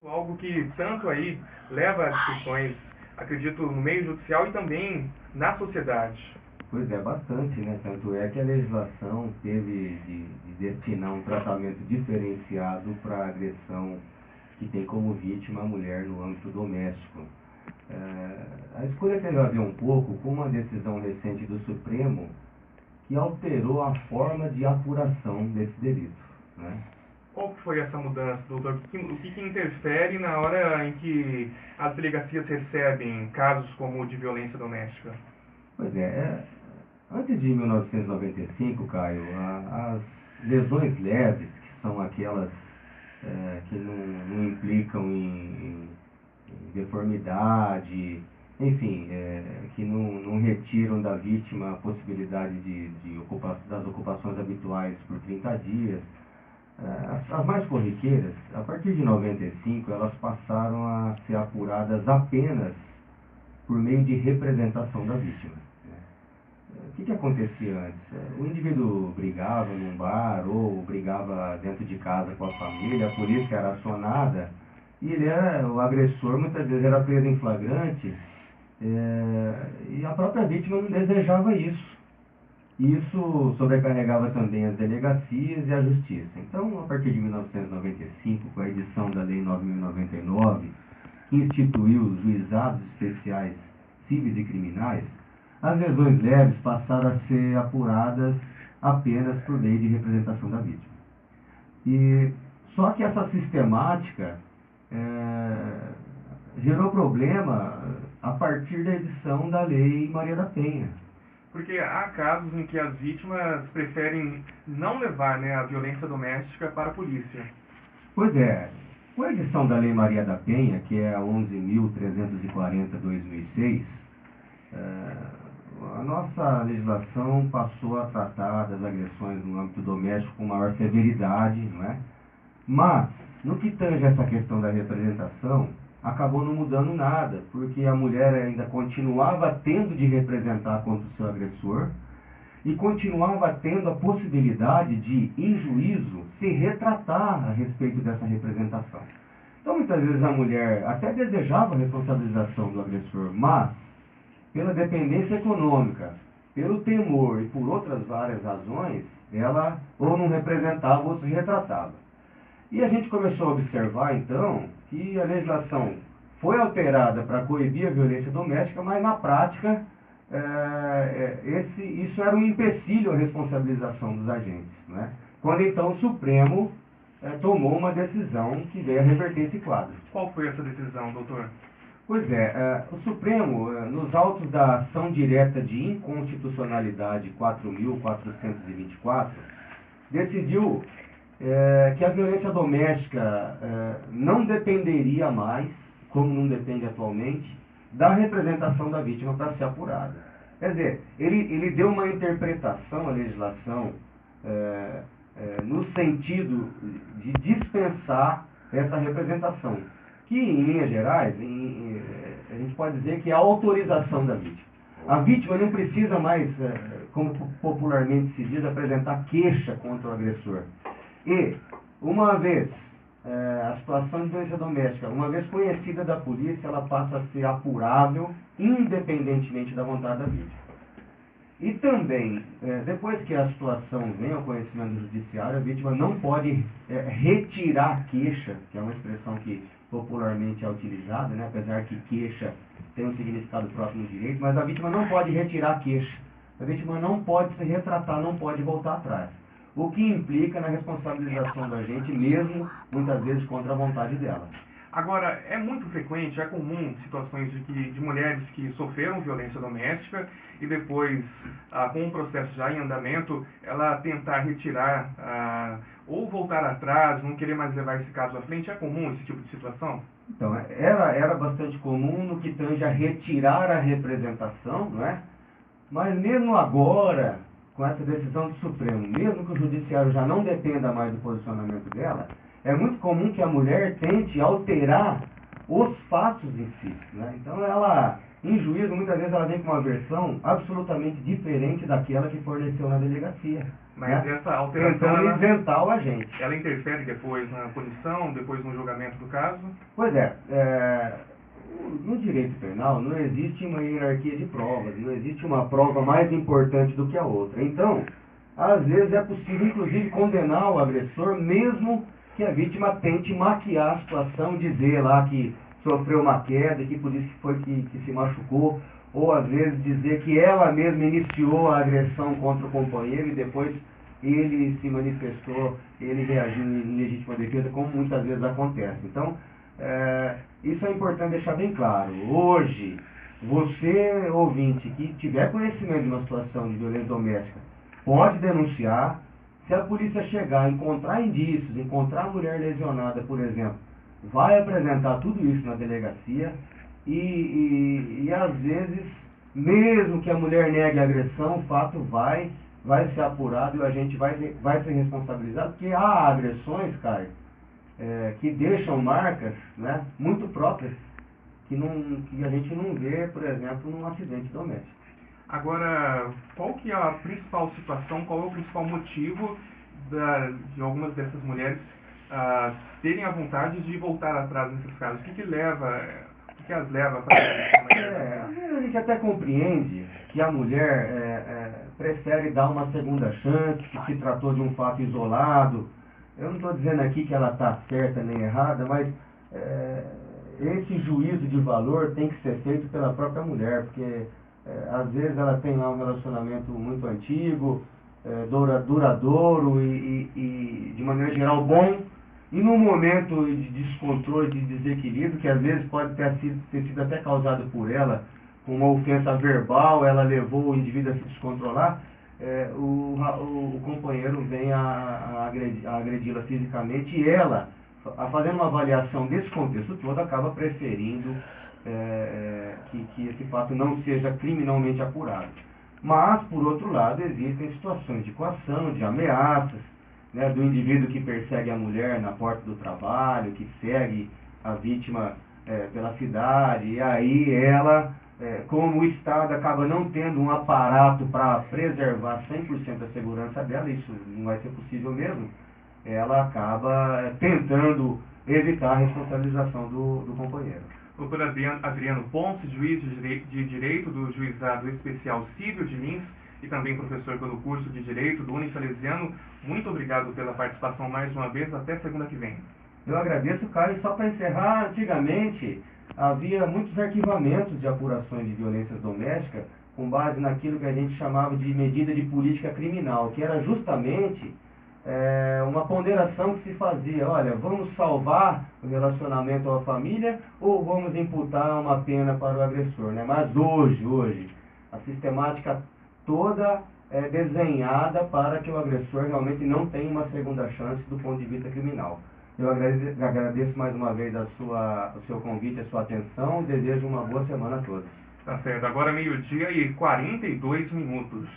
Algo que tanto aí leva a discussões, acredito, no meio judicial e também na sociedade. Pois é, bastante, né? Tanto é que a legislação teve de destinar um tratamento diferenciado para a agressão que tem como vítima a mulher no âmbito doméstico. A escolha teve a ver um pouco com uma decisão recente do Supremo que alterou a forma de apuração desse delito, né? Qual foi essa mudança, doutor? O que interfere na hora em que as delegacias recebem casos como o de violência doméstica? Pois é, antes de 1995, Caio, as lesões leves, que são aquelas que não implicam em deformidade, enfim, que não retiram da vítima a possibilidade das ocupações habituais por 30 dias. As mais corriqueiras, a partir de 95, elas passaram a ser apuradas apenas por meio de representação da vítima. O que acontecia antes? O indivíduo brigava num bar ou brigava dentro de casa com a família, a polícia era acionada e o agressor muitas vezes era preso em flagrante e a própria vítima não desejava isso. Isso sobrecarregava também as delegacias e a justiça. Então, a partir de 1995, com a edição da Lei 9.099, que instituiu os juizados especiais cíveis e criminais, as lesões leves passaram a ser apuradas apenas por meio de representação da vítima. Só que essa sistemática gerou problema a partir da edição da Lei Maria da Penha. Porque há casos em que as vítimas preferem não levar, né, a violência doméstica para a polícia. Pois é, com a edição da Lei Maria da Penha, que é a 11.340/2006, a nossa legislação passou a tratar das agressões no âmbito doméstico com maior severidade, não é? Mas, no que tange essa questão da representação, acabou não mudando nada, porque a mulher ainda continuava tendo de representar contra o seu agressor e continuava tendo a possibilidade de, em juízo, se retratar a respeito dessa representação. Então, muitas vezes a mulher até desejava a responsabilização do agressor, mas, pela dependência econômica, pelo temor e por outras várias razões, ela ou não representava ou se retratava. E a gente começou a observar, então, que a legislação foi alterada para coibir a violência doméstica, mas na prática isso era um empecilho à responsabilização dos agentes, né? Quando então o Supremo tomou uma decisão que veio a reverter esse quadro. Qual foi essa decisão, doutor? Pois é, o Supremo, nos autos da ação direta de inconstitucionalidade 4.424, decidiu que a violência doméstica não dependeria mais, como não depende atualmente, da representação da vítima para ser apurada. Quer dizer, ele deu uma interpretação à legislação no sentido de dispensar essa representação, que, em linhas gerais, a gente pode dizer que é a autorização da vítima. A vítima não precisa mais, como popularmente se diz, apresentar queixa contra o agressor. E, uma vez a situação de violência doméstica, uma vez conhecida da polícia, ela passa a ser apurável, independentemente da vontade da vítima. E também, depois que a situação vem ao conhecimento do judiciário, a vítima não pode retirar a queixa, que é uma expressão que popularmente é utilizada, né? Apesar que queixa tem um significado próprio no direito, mas a vítima não pode retirar a queixa. A vítima não pode se retratar, não pode voltar atrás. O que implica na responsabilização da gente, mesmo muitas vezes contra a vontade dela. Agora, é muito frequente, é comum situações de mulheres que sofreram violência doméstica e depois, com o processo já em andamento, ela tentar retirar ou voltar atrás, não querer mais levar esse caso à frente. É comum esse tipo de situação? Então, era bastante comum no que tange a retirar a representação, não é? Mas mesmo agora, com essa decisão do Supremo, mesmo que o judiciário já não dependa mais do posicionamento dela, é muito comum que a mulher tente alterar os fatos em si, né? Então ela em juízo, muitas vezes ela vem com uma versão absolutamente diferente daquela que forneceu na delegacia. Mas né? essa alteração, Tentando isentar o agente. ela interfere depois na punição, depois no julgamento do caso? Pois no direito penal não existe uma hierarquia de provas, não existe uma prova mais importante do que a outra. Então, às vezes é possível, inclusive, condenar o agressor, mesmo que a vítima tente maquiar a situação, dizer lá que sofreu uma queda, que por isso foi que se machucou, ou às vezes dizer que ela mesma iniciou a agressão contra o companheiro e depois ele se manifestou, ele reagiu em legítima defesa, como muitas vezes acontece. Então, isso é importante deixar bem claro. Hoje, você, ouvinte, que tiver conhecimento de uma situação de violência doméstica, pode denunciar. Se a polícia chegar, encontrar indícios, encontrar a mulher lesionada, por exemplo, vai apresentar tudo isso na delegacia e às vezes, mesmo que a mulher negue a agressão, o fato vai ser apurado e a gente vai ser responsabilizado, porque há agressões, Caio, que deixam marcas, né, muito próprias, que a gente não vê, por exemplo, num acidente doméstico. Agora, qual que é a principal situação, qual é o principal motivo de algumas dessas mulheres terem a vontade de voltar atrás nesses casos? O que as leva a fazer? A gente até compreende que a mulher prefere dar uma segunda chance, que se tratou de um fato isolado. Eu não estou dizendo aqui que ela está certa nem errada, mas esse juízo de valor tem que ser feito pela própria mulher, porque às vezes ela tem lá um relacionamento muito antigo, duradouro e de maneira geral bom, e num momento de descontrole, de desequilíbrio, que às vezes pode ter sido até causado por ela, com uma ofensa verbal, ela levou o indivíduo a se descontrolar, o companheiro vem a agredi-la fisicamente, e ela, fazendo uma avaliação desse contexto todo, acaba preferindo que esse fato não seja criminalmente apurado. Mas, por outro lado, existem situações de coação, de ameaças, né, do indivíduo que persegue a mulher na porta do trabalho, que segue a vítima pela cidade, e aí ela, como o Estado acaba não tendo um aparato para preservar 100% da segurança dela, isso não vai ser possível mesmo, ela acaba tentando evitar a responsabilização do companheiro. Doutor Adriano Ponce, juiz de Direito do Juizado Especial Cível de Lins e também professor pelo curso de Direito do Unisalesiano, muito obrigado pela participação mais uma vez, até segunda que vem. Eu agradeço, Caio. Só para encerrar, antigamente havia muitos arquivamentos de apurações de violências domésticas com base naquilo que a gente chamava de medida de política criminal, que era justamente uma ponderação que se fazia, olha, vamos salvar o relacionamento à família ou vamos imputar uma pena para o agressor, né? Mas hoje, a sistemática toda é desenhada para que o agressor realmente não tenha uma segunda chance do ponto de vista criminal. Eu agradeço mais uma vez o seu convite, a sua atenção e desejo uma boa semana a todos. Tá certo, agora 12h42.